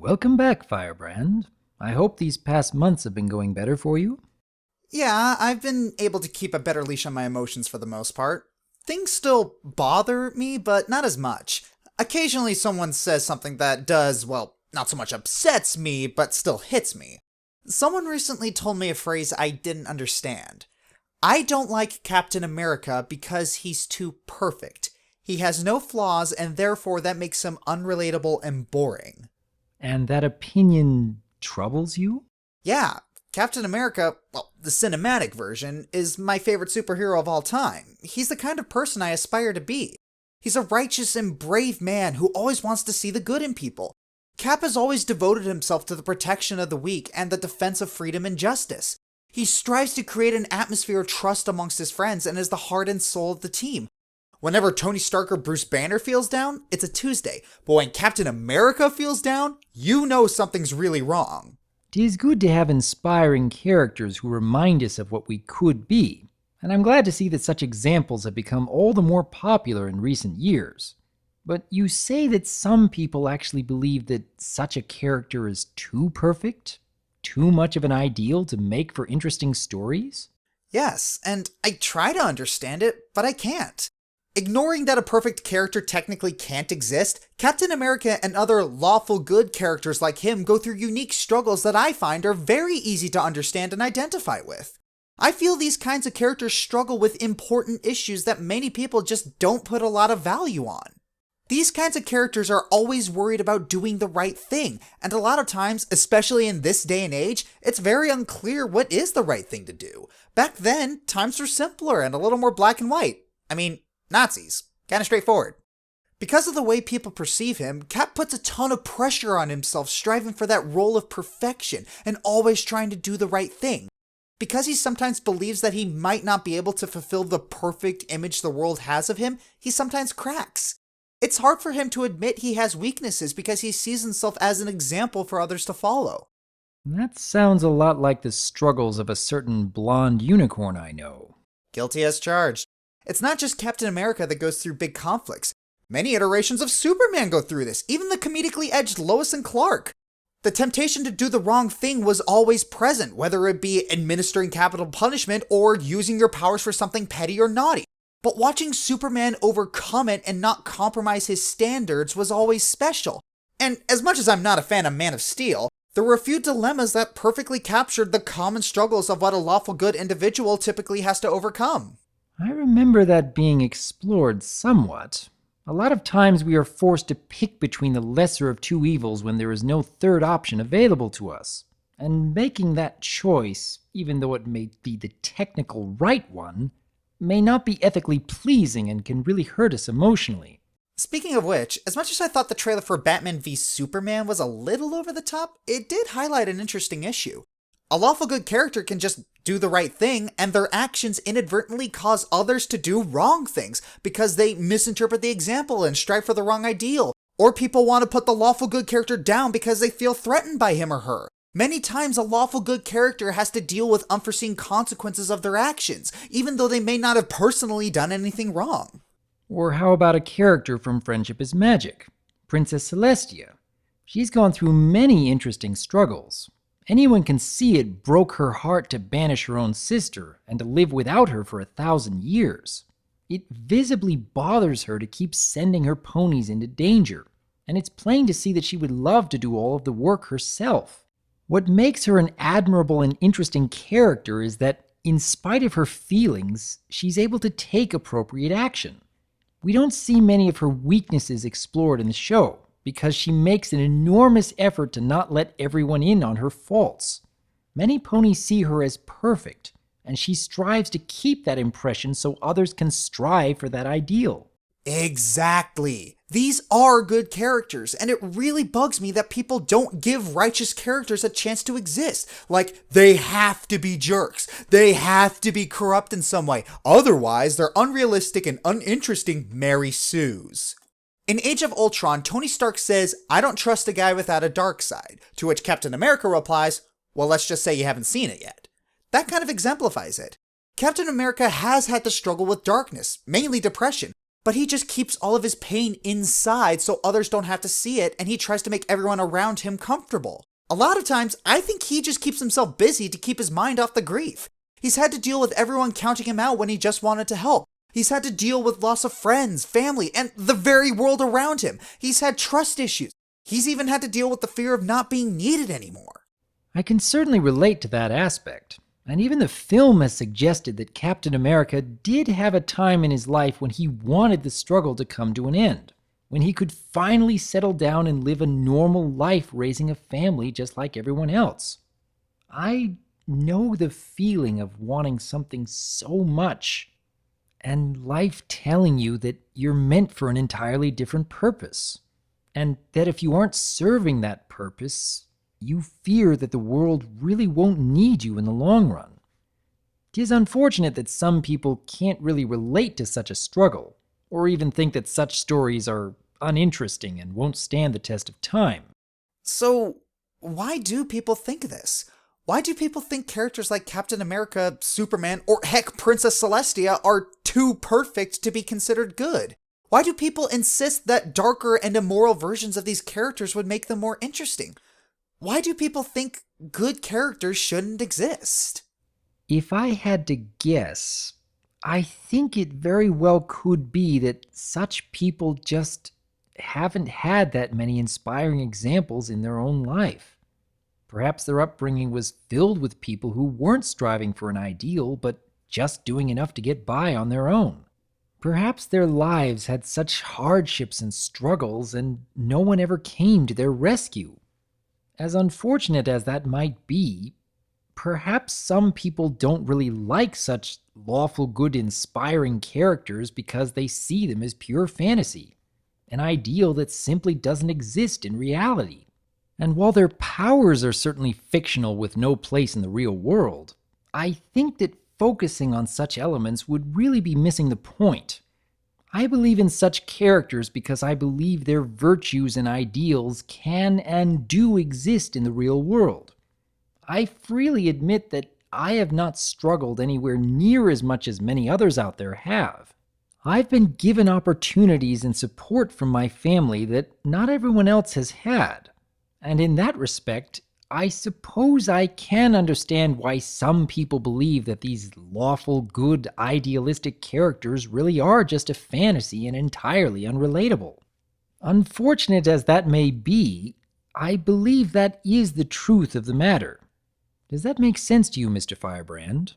Welcome back, Firebrand. I hope these past months have been going better for you. Yeah, I've been able to keep a better leash on my emotions for the most part. Things still bother me, but not as much. Occasionally someone says something that does, well, not so much upsets me, but still hits me. Someone recently told me a phrase I didn't understand. I don't like Captain America because he's too perfect. He has no flaws, and therefore that makes him unrelatable and boring. And that opinion troubles you? Yeah, Captain America, well, the cinematic version, is my favorite superhero of all time. He's the kind of person I aspire to be. He's a righteous and brave man who always wants to see the good in people. Cap has always devoted himself to the protection of the weak and the defense of freedom and justice. He strives to create an atmosphere of trust amongst his friends and is the heart and soul of the team. Whenever Tony Stark or Bruce Banner feels down, it's a Tuesday. But when Captain America feels down, you know something's really wrong. It is good to have inspiring characters who remind us of what we could be, and I'm glad to see that such examples have become all the more popular in recent years. But you say that some people actually believe that such a character is too perfect? Too much of an ideal to make for interesting stories? Yes, and I try to understand it, but I can't. Ignoring that a perfect character technically can't exist, Captain America and other lawful good characters like him go through unique struggles that I find are very easy to understand and identify with. I feel these kinds of characters struggle with important issues that many people just don't put a lot of value on. These kinds of characters are always worried about doing the right thing, and a lot of times, especially in this day and age, it's very unclear what is the right thing to do. Back then, times were simpler and a little more black and white. I mean, Nazis. Kinda straightforward. Because of the way people perceive him, Cap puts a ton of pressure on himself striving for that role of perfection and always trying to do the right thing. Because he sometimes believes that he might not be able to fulfill the perfect image the world has of him, he sometimes cracks. It's hard for him to admit he has weaknesses because he sees himself as an example for others to follow. That sounds a lot like the struggles of a certain blonde unicorn I know. Guilty as charged. It's not just Captain America that goes through big conflicts. Many iterations of Superman go through this, even the comedically edged Lois and Clark. The temptation to do the wrong thing was always present, whether it be administering capital punishment or using your powers for something petty or naughty. But watching Superman overcome it and not compromise his standards was always special. And as much as I'm not a fan of Man of Steel, there were a few dilemmas that perfectly captured the common struggles of what a lawful good individual typically has to overcome. I remember that being explored somewhat. A lot of times we are forced to pick between the lesser of two evils when there is no third option available to us. And making that choice, even though it may be the technical right one, may not be ethically pleasing and can really hurt us emotionally. Speaking of which, as much as I thought the trailer for Batman v Superman was a little over the top, it did highlight an interesting issue. A lawful good character can just do the right thing, and their actions inadvertently cause others to do wrong things because they misinterpret the example and strive for the wrong ideal. Or people want to put the lawful good character down because they feel threatened by him or her. Many times a lawful good character has to deal with unforeseen consequences of their actions, even though they may not have personally done anything wrong. Or how about a character from Friendship is Magic? Princess Celestia. She's gone through many interesting struggles. Anyone can see it broke her heart to banish her own sister and to live without her for 1,000 years. It visibly bothers her to keep sending her ponies into danger, and it's plain to see that she would love to do all of the work herself. What makes her an admirable and interesting character is that, in spite of her feelings, she's able to take appropriate action. We don't see many of her weaknesses explored in the show, because she makes an enormous effort to not let everyone in on her faults. Many ponies see her as perfect, and she strives to keep that impression so others can strive for that ideal. Exactly. These are good characters, and it really bugs me that people don't give righteous characters a chance to exist. Like, they have to be jerks. They have to be corrupt in some way. Otherwise, they're unrealistic and uninteresting Mary Sues. In Age of Ultron, Tony Stark says, "I don't trust a guy without a dark side," to which Captain America replies, "Well, let's just say you haven't seen it yet." That kind of exemplifies it. Captain America has had to struggle with darkness, mainly depression, but he just keeps all of his pain inside so others don't have to see it, and he tries to make everyone around him comfortable. A lot of times, I think he just keeps himself busy to keep his mind off the grief. He's had to deal with everyone counting him out when he just wanted to help. He's had to deal with loss of friends, family, and the very world around him. He's had trust issues. He's even had to deal with the fear of not being needed anymore. I can certainly relate to that aspect. And even the film has suggested that Captain America did have a time in his life when he wanted the struggle to come to an end, when he could finally settle down and live a normal life raising a family just like everyone else. I know the feeling of wanting something so much, and life telling you that you're meant for an entirely different purpose, and that if you aren't serving that purpose, you fear that the world really won't need you in the long run. It is unfortunate that some people can't really relate to such a struggle, or even think that such stories are uninteresting and won't stand the test of time. So, why do people think this? Why do people think characters like Captain America, Superman, or heck, Princess Celestia are too perfect to be considered good? Why do people insist that darker and immoral versions of these characters would make them more interesting? Why do people think good characters shouldn't exist? If I had to guess, I think it very well could be that such people just haven't had that many inspiring examples in their own life. Perhaps their upbringing was filled with people who weren't striving for an ideal, but just doing enough to get by on their own. Perhaps their lives had such hardships and struggles, and no one ever came to their rescue. As unfortunate as that might be, perhaps some people don't really like such lawful good inspiring characters because they see them as pure fantasy, an ideal that simply doesn't exist in reality. And while their powers are certainly fictional with no place in the real world, I think that focusing on such elements would really be missing the point. I believe in such characters because I believe their virtues and ideals can and do exist in the real world. I freely admit that I have not struggled anywhere near as much as many others out there have. I've been given opportunities and support from my family that not everyone else has had. And in that respect, I suppose I can understand why some people believe that these lawful, good, idealistic characters really are just a fantasy and entirely unrelatable. Unfortunate as that may be, I believe that is the truth of the matter. Does that make sense to you, Mr. Firebrand?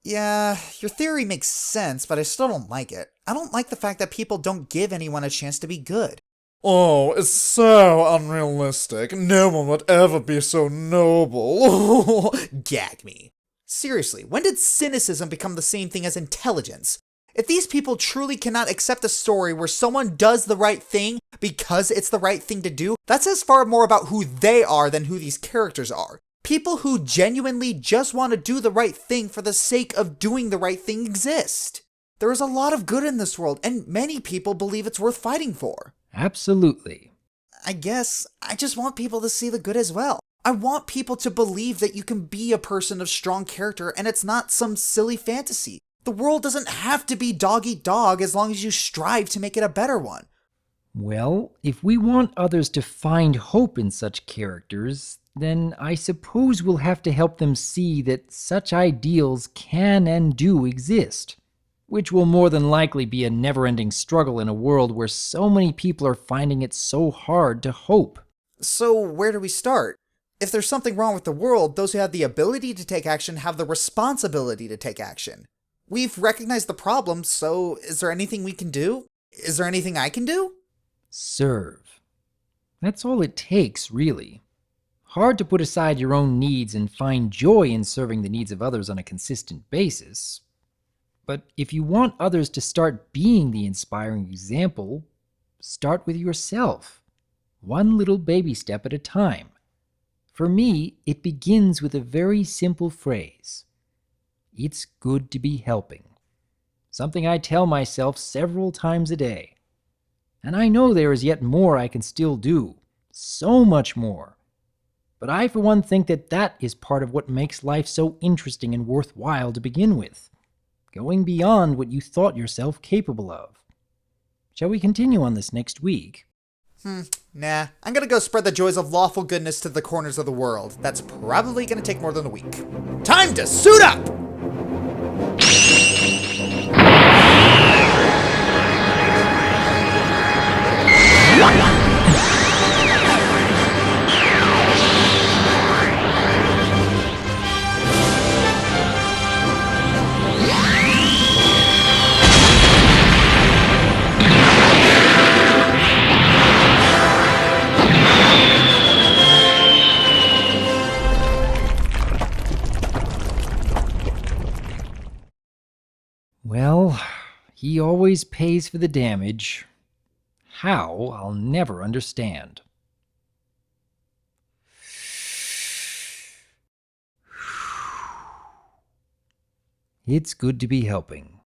Yeah, your theory makes sense, but I still don't like it. I don't like the fact that people don't give anyone a chance to be good. Oh, it's so unrealistic. No one would ever be so noble. Gag me. Seriously, when did cynicism become the same thing as intelligence? If these people truly cannot accept a story where someone does the right thing because it's the right thing to do, that says far more about who they are than who these characters are. People who genuinely just want to do the right thing for the sake of doing the right thing exist. There is a lot of good in this world, and many people believe it's worth fighting for. Absolutely. I guess I just want people to see the good as well. I want people to believe that you can be a person of strong character and it's not some silly fantasy. The world doesn't have to be dog eat dog as long as you strive to make it a better one. Well, if we want others to find hope in such characters, then I suppose we'll have to help them see that such ideals can and do exist, which will more than likely be a never-ending struggle in a world where so many people are finding it so hard to hope. So where do we start? If there's something wrong with the world, those who have the ability to take action have the responsibility to take action. We've recognized the problem, so is there anything we can do? Is there anything I can do? Serve. That's all it takes, really. Hard to put aside your own needs and find joy in serving the needs of others on a consistent basis. But if you want others to start being the inspiring example, start with yourself, one little baby step at a time. For me, it begins with a very simple phrase. It's good to be helping. Something I tell myself several times a day. And I know there is yet more I can still do, so much more. But I for one think that that is part of what makes life so interesting and worthwhile to begin with. Going beyond what you thought yourself capable of. Shall we continue on this next week? Nah, I'm gonna go spread the joys of lawful goodness to the corners of the world. That's probably gonna take more than a week. Time to suit up! Well, he always pays for the damage. How, I'll never understand. It's good to be helping.